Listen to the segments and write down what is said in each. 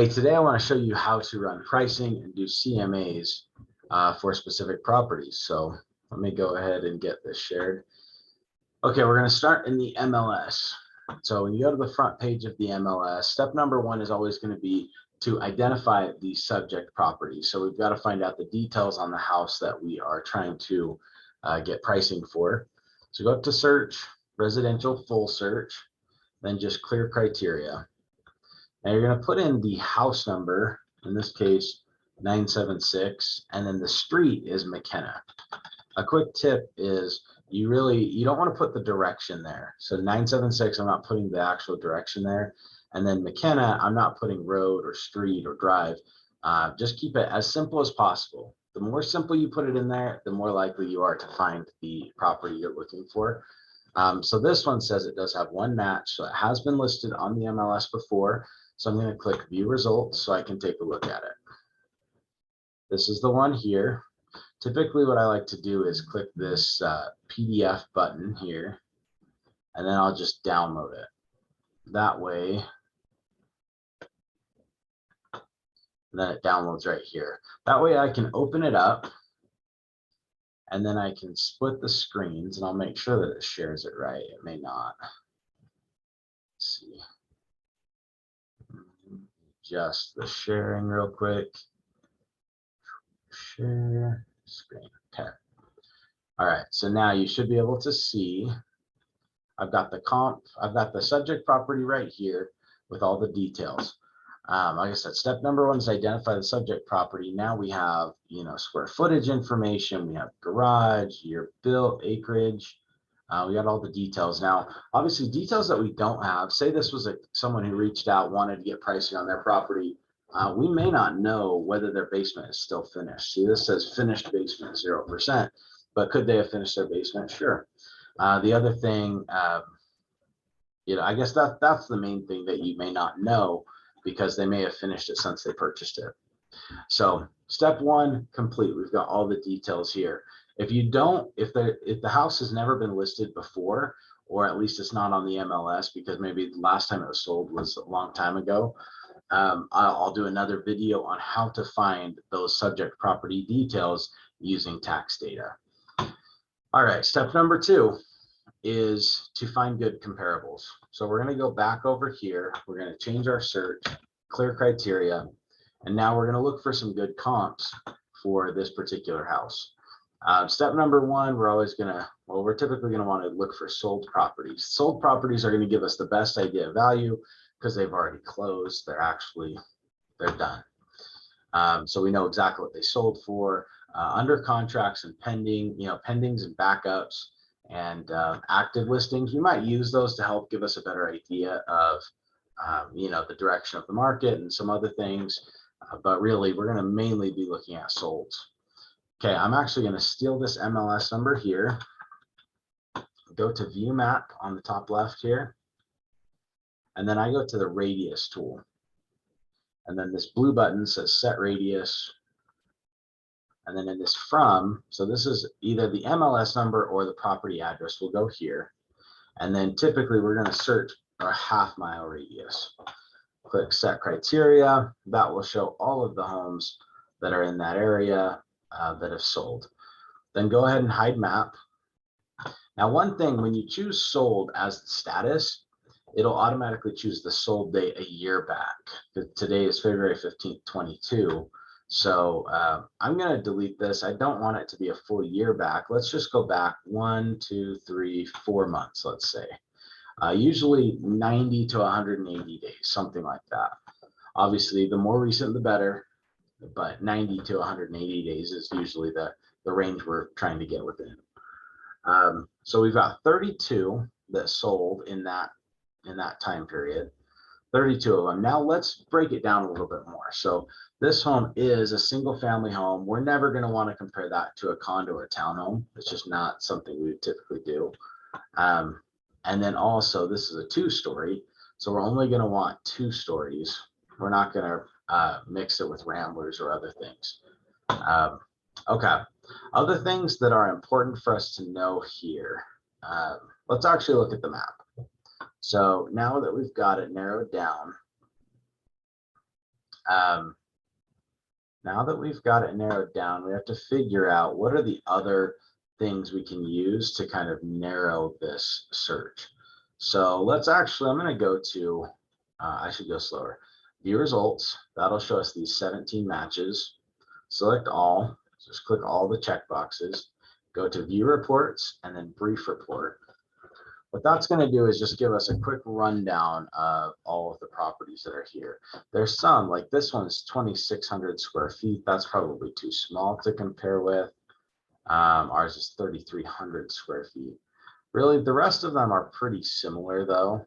Hey, today I want to show you how to run pricing and do CMAs for specific properties. So let me go ahead and get this shared. Okay, we're going to start in the MLS. So when you go to the front page of the MLS, step number one is always going to be to identify the subject property. So we've got to find out the details on the house that we are trying to get pricing for. So go up to search, residential full search, then just clear criteria. Now you're going to put in the house number, in this case 976, and then the street is McKenna. A quick tip is you don't want to put the direction there. So 976, I'm not putting the actual direction there. And then McKenna, I'm not putting road or street or drive. Just keep it as simple as possible. The more simple you put it in there, the more likely you are to find the property you're looking for. So this one says it does have one match. So it has been listed on the MLS before. So I'm going to click view results so I can take a look at it. This is the one here. Typically what I like to do is click this PDF button here, and then I'll just download it. That way, then it downloads right here. That way I can open it up, and then I can split the screens, and I'll make sure that it shares it right. It may not. Let's see. Just the sharing real quick. Share screen. Okay. All right. So now you should be able to see I've got the subject property right here with all the details. Like I said, step number one is identify the subject property. Now we have, square footage information. We have garage, year built, acreage. We got all the details. Now, obviously, details that we don't have, say this was someone who reached out, wanted to get pricing on their property. We may not know whether their basement is still finished. See, this says finished basement 0%, but could they have finished their basement? Sure. The other thing, I guess that's the main thing that you may not know, because they may have finished it since they purchased it. So step one complete. We've got all the details here. If the house has never been listed before, or at least it's not on the MLS because maybe the last time it was sold was a long time ago, I'll do another video on how to find those subject property details using tax data. All right, step number two is to find good comparables. So we're going to go back over here. We're going to change our search, clear criteria, and now we're going to look for some good comps for this particular house. Step number one, we're typically going to want to look for sold properties. Sold properties are going to give us the best idea of value because they've already closed. They're done. So we know exactly what they sold for. Under contracts and pending, pendings and backups and active listings, we might use those to help give us a better idea of, the direction of the market and some other things. But really, we're going to mainly be looking at solds. Okay, I'm actually going to steal this MLS number here. Go to view map on the top left here. And then I go to the radius tool. And then this blue button says set radius. And then in this so this is either the MLS number or the property address. We'll go here. And then typically we're going to search a half-mile radius. Click set criteria. That will show all of the homes that are in that area that have sold. Then go ahead and hide map. Now, one thing, when you choose sold as the status, it'll automatically choose the sold date a year back. Today is February 15th, 22. So I'm going to delete this. I don't want it to be a full year back. Let's just go back 1, 2, 3, 4 months, let's say. Usually 90 to 180 days, something like that. Obviously, the more recent, the better, but 90 to 180 days is usually the range we're trying to get within. So we've got 32 that sold in that time period. 32 of them. Now let's break it down a little bit more. So this home is a single family home. We're never going to want to compare that to a condo or townhome. It's just not something we would typically do. And then also this is a 2-story. So we're only going to want 2 stories. We're not going to mix it with ramblers or other things. Okay. Other things that are important for us to know here. Let's actually look at the map. So now that we've got it narrowed down, Now that we've got it narrowed down, we have to figure out what are the other things we can use to kind of narrow this search. So let's actually, I'm going to go to, I should go slower. View results. That'll show us these 17 matches. Select all. Just click all the check boxes. Go to view reports and then brief report. What that's going to do is just give us a quick rundown of all of the properties that are here. There's some, like this one's 2,600 square feet. That's probably too small to compare with. Ours is 3,300 square feet. Really, the rest of them are pretty similar though.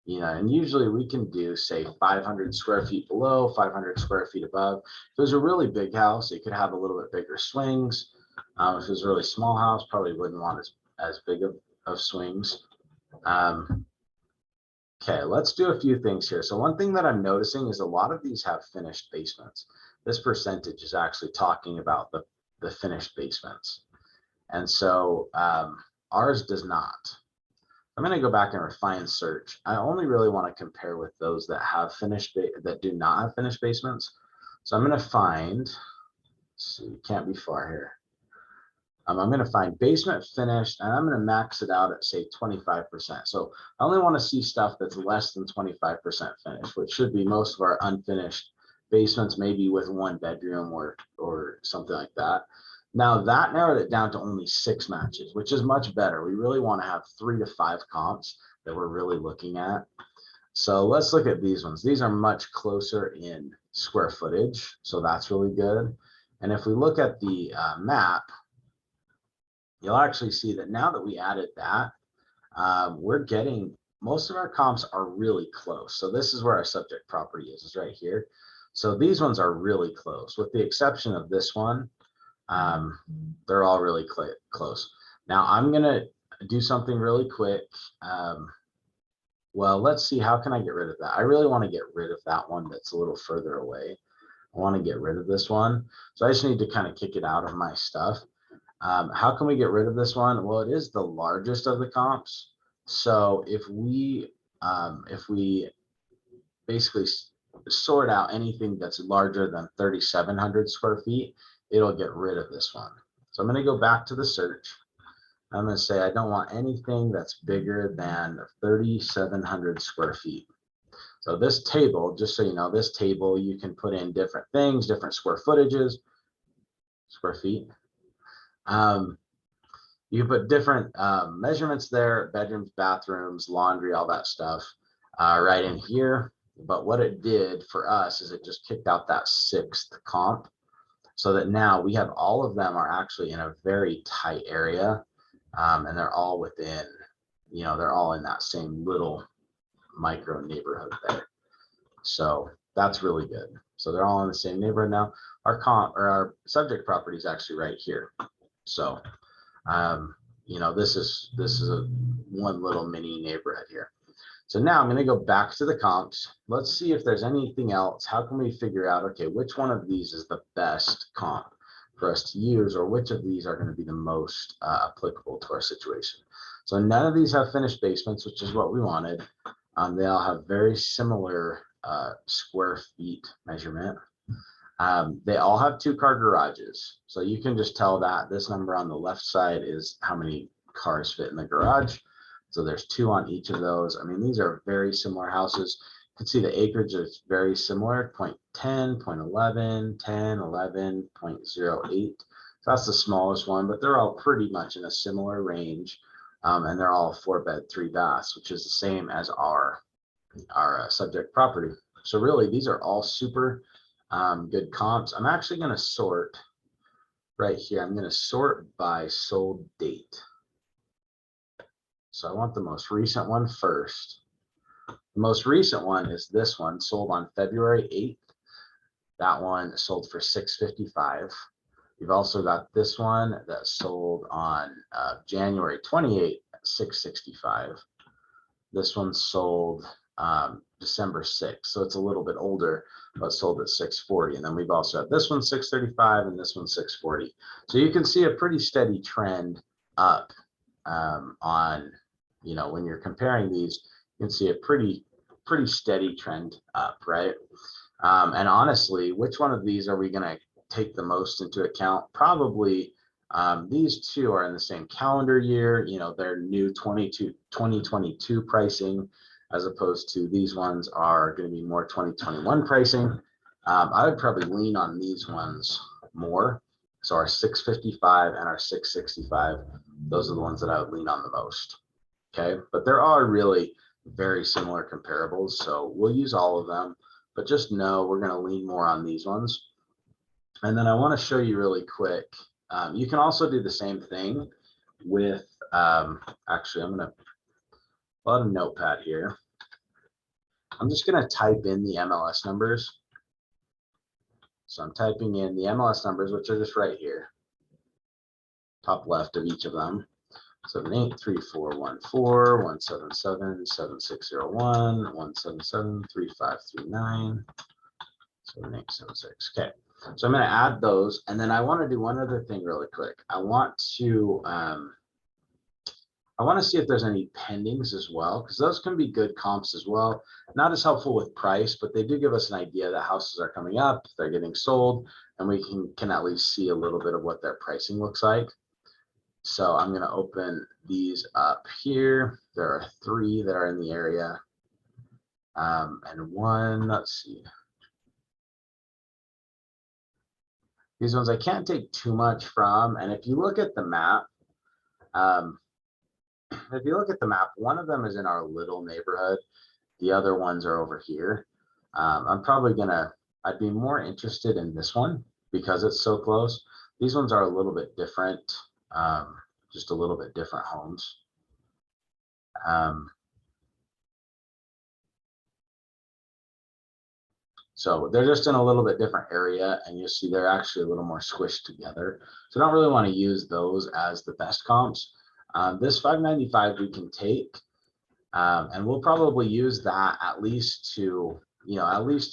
You know, and usually we can do, say, 500 square feet below, 500 square feet above. If it was a really big house, it could have a little bit bigger swings. If it was a really small house, probably wouldn't want as big of swings. Okay, let's do a few things here. So one thing that I'm noticing is a lot of these have finished basements. This percentage is actually talking about the finished basements. And so ours does not. I'm going to go back and refine search. I only really want to compare with those that have that do not have finished basements. So I'm going to find, let's see, can't be far here. I'm going to find basement finished, and I'm going to max it out at, say, 25%. So I only want to see stuff that's less than 25% finished, which should be most of our unfinished basements, maybe with one bedroom or something like that. Now that narrowed it down to only 6 matches, which is much better. We really want to have 3 to 5 comps that we're really looking at. So let's look at these ones. These are much closer in square footage, so that's really good. And if we look at the map, you'll actually see that now that we added that, we're getting, most of our comps are really close. So this is where our subject property is right here. So these ones are really close, with the exception of this one. They're all really close. Now I'm gonna do something really quick. Well, let's see, how can I get rid of that? I really want to get rid of that one that's a little further away. I want to get rid of this one. So I just need to kind of kick it out of my stuff. How can we get rid of this one? Well, it is the largest of the comps. So if we basically sort out anything that's larger than 3,700 square feet, it'll get rid of this one. So I'm going to go back to the search. I'm going to say I don't want anything that's bigger than 3,700 square feet. So this table, just so you know, this table, you can put in different things, different square footages, square feet. You can put different measurements there, bedrooms, bathrooms, laundry, all that stuff right in here. But what it did for us is it just kicked out that 6th comp, so that now we have all of them are actually in a very tight area, and they're all within, you know, they're all in that same little micro neighborhood there. So that's really good. So they're all in the same neighborhood now. Our comp, or our subject property, is actually right here. So you know, this is a one little mini neighborhood here. So now I'm going to go back to the comps. Let's see if there's anything else. How can we figure out, okay, which one of these is the best comp for us to use, or which of these are going to be the most applicable to our situation? So none of these have finished basements, which is what we wanted. They all have very similar square feet measurement. They all have 2-car garages. So you can just tell that this number on the left side is how many cars fit in the garage. So there's 2 on each of those. I mean, these are very similar houses. You can see the acreage is very similar, 0.10, 0.11, 10, 11, 0.08. So that's the smallest one, but they're all pretty much in a similar range. And they're all 4-bed, 3 baths, which is the same as our subject property. So really, these are all super good comps. I'm actually going to sort right here. I'm going to sort by sold date. So I want the most recent one first. The most recent one is this one, sold on February 8th. That one sold for $655. You've also got this one that sold on January 28th at $665. This one sold December 6th, so it's a little bit older, but sold at $640. And then we've also had this one $635 and this one $640. So you can see a pretty steady trend up on, you know, when you're comparing these, you can see a pretty pretty steady trend up, right? And honestly, which one of these are we going to take the most into account? Probably these two are in the same calendar year. You know, they're new 2022 pricing, as opposed to these ones are going to be more 2021 pricing. I would probably lean on these ones more. So our 655 and our 665, those are the ones that I would lean on the most. Okay, but there are really very similar comparables, so we'll use all of them, but just know we're going to lean more on these ones. And then I want to show you really quick. You can also do the same thing with, actually, I'm going to pull out a notepad here. I'm just going to type in the MLS numbers. So I'm typing in the MLS numbers, which are just right here, top left of each of them. 783414 177 7601 177 3539 7876. Okay, so I'm going to add those, and then I want to do one other thing really quick. I want to see if there's any pendings as well, because those can be good comps as well. Not as helpful with price, but they do give us an idea that houses are coming up, they're getting sold, and we can at least see a little bit of what their pricing looks like. So I'm going to open these up here. There are 3 that are in the area, and one, let's see. These ones I can't take too much from, and if you look at the map, one of them is in our little neighborhood. The other ones are over here. I'd be more interested in this one because it's so close. These ones are a little bit different, just a little bit different homes. So they're just in a little bit different area, and you'll see they're actually a little more squished together. So I don't really want to use those as the best comps. This 595 we can take, and we'll probably use that at least to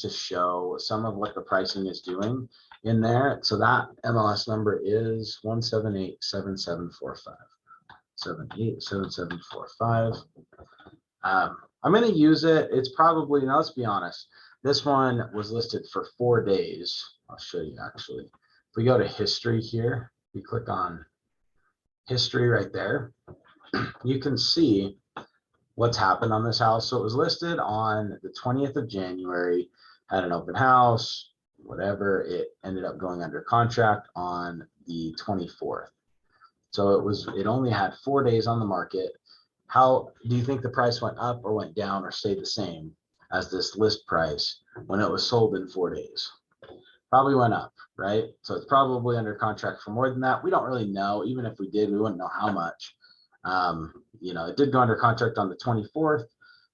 show some of what the pricing is doing in there. So that MLS number is 1787745. 787745. I'm going to use it. It's probably, now let's be honest, this one was listed for 4 days. I'll show you actually. If we go to history here, we click on history right there, you can see what's happened on this house. So it was listed on the 20th of January, had an open house, whatever. It ended up going under contract on the 24th. So it only had 4 days on the market. How do you think the price went up or went down or stayed the same as this list price when it was sold in 4 days? Probably went up, right? So it's probably under contract for more than that. We don't really know. Even if we did, we wouldn't know how much. It did go under contract on the 24th.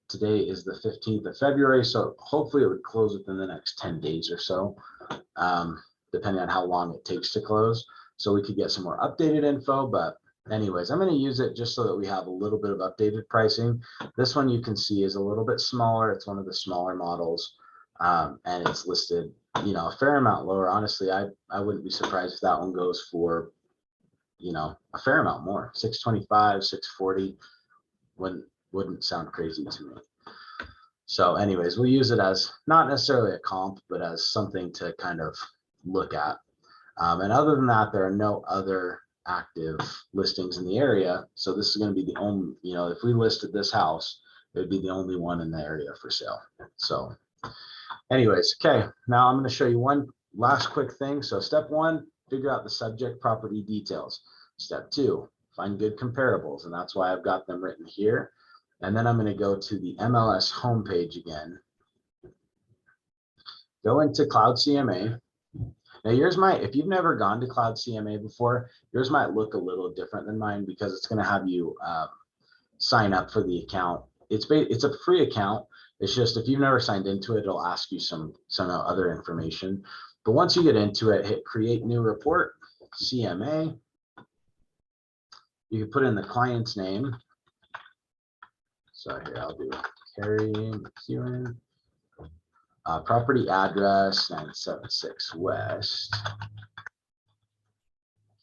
Today is the 15th of February. So hopefully it would close within the next 10 days or so, depending on how long it takes to close. So we could get some more updated info, but anyways, I'm going to use it just so that we have a little bit of updated pricing. This one you can see is a little bit smaller. It's one of the smaller models, and it's listed, a fair amount lower. Honestly, I wouldn't be surprised if that one goes for, a fair amount more. 625, 640 wouldn't sound crazy to me. So anyways, we'll use it as not necessarily a comp, but as something to kind of look at. And other than that, there are no other active listings in the area. So this is going to be the only, if we listed this house, it would be the only one in the area for sale. So anyways, okay, now I'm going to show you one last quick thing. So step 1, figure out the subject property details. Step 2, find good comparables. And that's why I've got them written here. And then I'm going to go to the MLS homepage again. Go into Cloud CMA. Now if you've never gone to Cloud CMA before, yours might look a little different than mine because it's going to have you sign up for the account. It's a free account. It's just if you've never signed into it, it'll ask you some other information. But once you get into it, hit create new report, CMA. You can put in the client's name. So here I'll do Carrie McEwen. Property address 976 West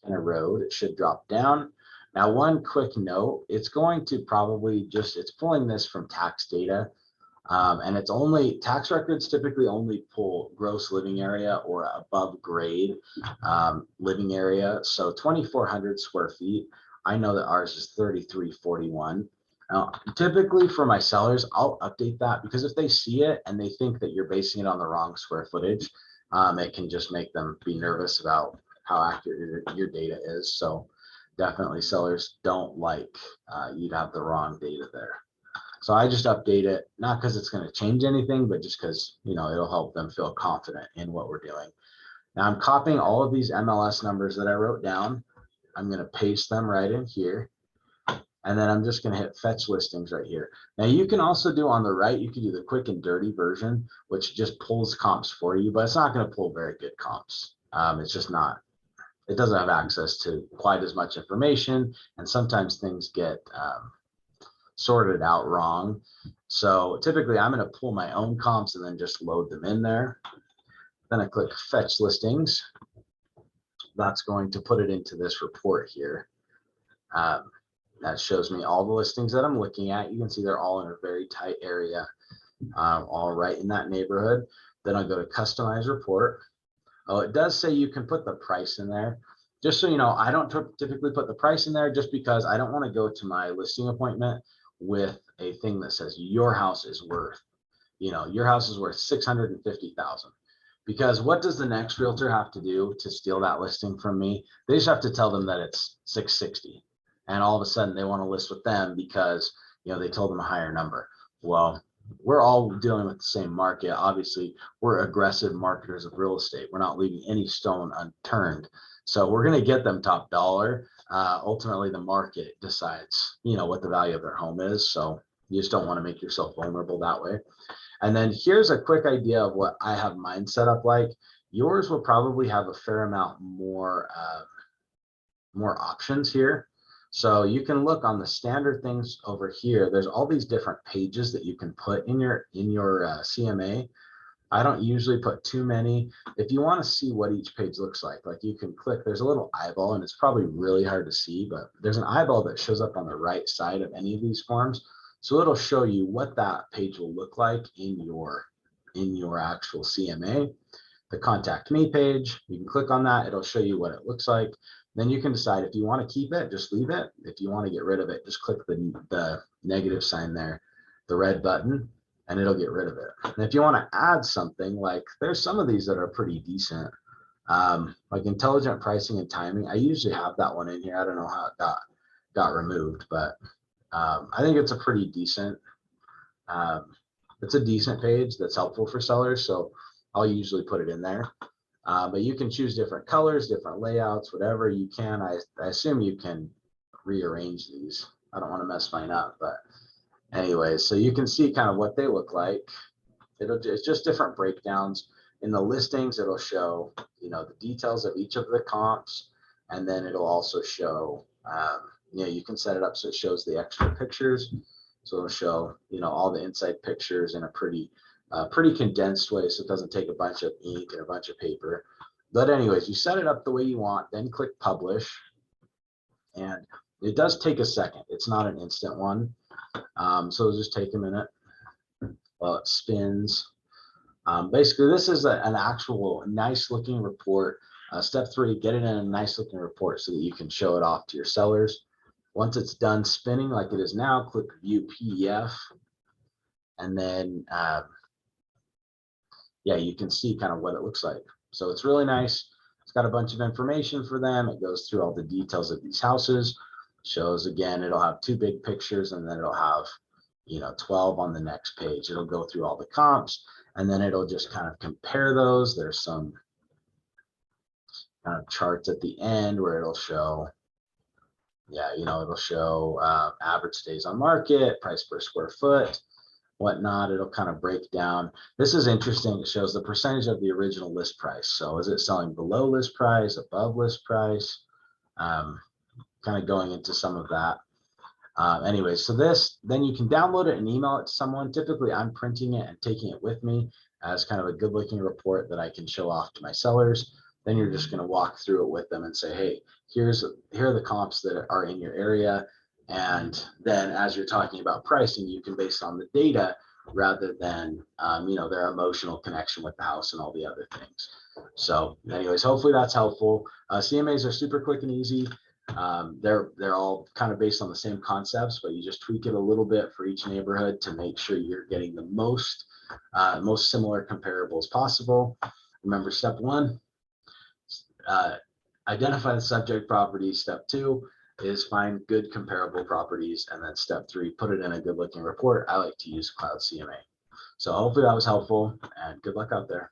Kenner Road. It should drop down. Now, one quick note, it's going to probably it's pulling this from tax data. And it's only, tax records typically only pull gross living area or above grade living area. So 2,400 square feet. I know that ours is 3,341. Now, typically for my sellers, I'll update that because if they see it and they think that you're basing it on the wrong square footage, it can just make them be nervous about how accurate your data is. So definitely sellers don't like you to have the wrong data there. So I just update it, not because it's going to change anything, but just because, you know, it'll help them feel confident in what we're doing. Now I'm copying all of these MLS numbers that I wrote down. I'm going to paste them right in here. And then I'm just going to hit fetch listings right here. Now you can also do on the right, you can do the quick and dirty version, which just pulls comps for you, but it's not going to pull very good comps. It's just not, it doesn't have access to quite as much information. And sometimes things get sorted out wrong. So typically I'm going to pull my own comps and then just load them in there. Then I click fetch listings. That's going to put it into this report here. That shows me all the listings that I'm looking at. You can see they're all in a very tight area, all right in that neighborhood. Then I'll go to customize report. Oh, it does say you can put the price in there. Just so you know, I don't typically put the price in there just because I don't want to go to my listing appointment with a thing that says your house is worth, you know, your house is worth 650,000. Because what does the next realtor have to do to steal that listing from me? They just have to tell them that it's 660. And all of a sudden they want to list with them because, you know, they told them a higher number. Well, we're all dealing with the same market. Obviously, we're aggressive marketers of real estate. We're not leaving any stone unturned. So we're going to get them top dollar. Ultimately, the market decides, you know, what the value of their home is. So you just don't want to make yourself vulnerable that way. And then here's a quick idea of what I have mine set up like. Yours will probably have a fair amount more options here. So you can look on the standard things over here. There's all these different pages that you can put in your CMA. I don't usually put too many. If you want to see what each page looks like you can click, there's a little eyeball and it's probably really hard to see, but there's an eyeball that shows up on the right side of any of these forms. So it'll show you what that page will look like in your actual CMA. The contact me page, you can click on that. It'll show you what it looks like. Then you can decide if you want to keep it, just leave it. If you want to get rid of it, just click the negative sign there, the red button, and it'll get rid of it. And if you want to add something, like there's some of these that are pretty decent, like intelligent pricing and timing. I usually have that one in here. I don't know how it got removed, but I think it's a pretty decent, it's a decent page that's helpful for sellers. So I'll usually put it in there. But you can choose different colors, different layouts, whatever you can. I assume you can rearrange these. I don't want to mess mine up, but anyways, so you can see kind of what they look like. It's just different breakdowns. In the listings, it'll show, you know, the details of each of the comps, and then it'll also show, you know, you can set it up so it shows the extra pictures. So it'll show, you know, all the inside pictures in a pretty condensed way, so it doesn't take a bunch of ink and a bunch of paper. But anyways, you set it up the way you want, then click publish, and it does take a second. It's not an instant one, so it'll just take a minute while it spins. Basically, this is an actual nice looking report. Step 3, get it in a nice looking report so that you can show it off to your sellers. Once it's done spinning like it is now, click view PDF, and then yeah, you can see kind of what it looks like. So it's really nice. It's got a bunch of information for them. It goes through all the details of these houses. Shows, again, it'll have 2 big pictures, and then it'll have, you know, 12 on the next page. It'll go through all the comps, and then it'll just kind of compare those. There's some kind of charts at the end where it'll show, yeah, you know, it'll show average days on market, price per square foot, whatnot. It'll kind of break down. This is interesting. It shows the percentage of the original list price. So is it selling below list price, above list price? Kind of going into some of that. Anyway, so this, then you can download it and email it to someone. Typically, I'm printing it and taking it with me as kind of a good looking report that I can show off to my sellers. Then you're just going to walk through it with them and say, hey, here are the comps that are in your area. And then as you're talking about pricing, you can, based on the data, rather than, their emotional connection with the house and all the other things. So anyways, hopefully that's helpful. CMAs are super quick and easy. They're all kind of based on the same concepts, but you just tweak it a little bit for each neighborhood to make sure you're getting the most similar comparables possible. Remember, step one, identify the subject properties. Step two is find good comparable properties. And then step three, put it in a good looking report. I like to use Cloud CMA. So hopefully that was helpful, and good luck out there.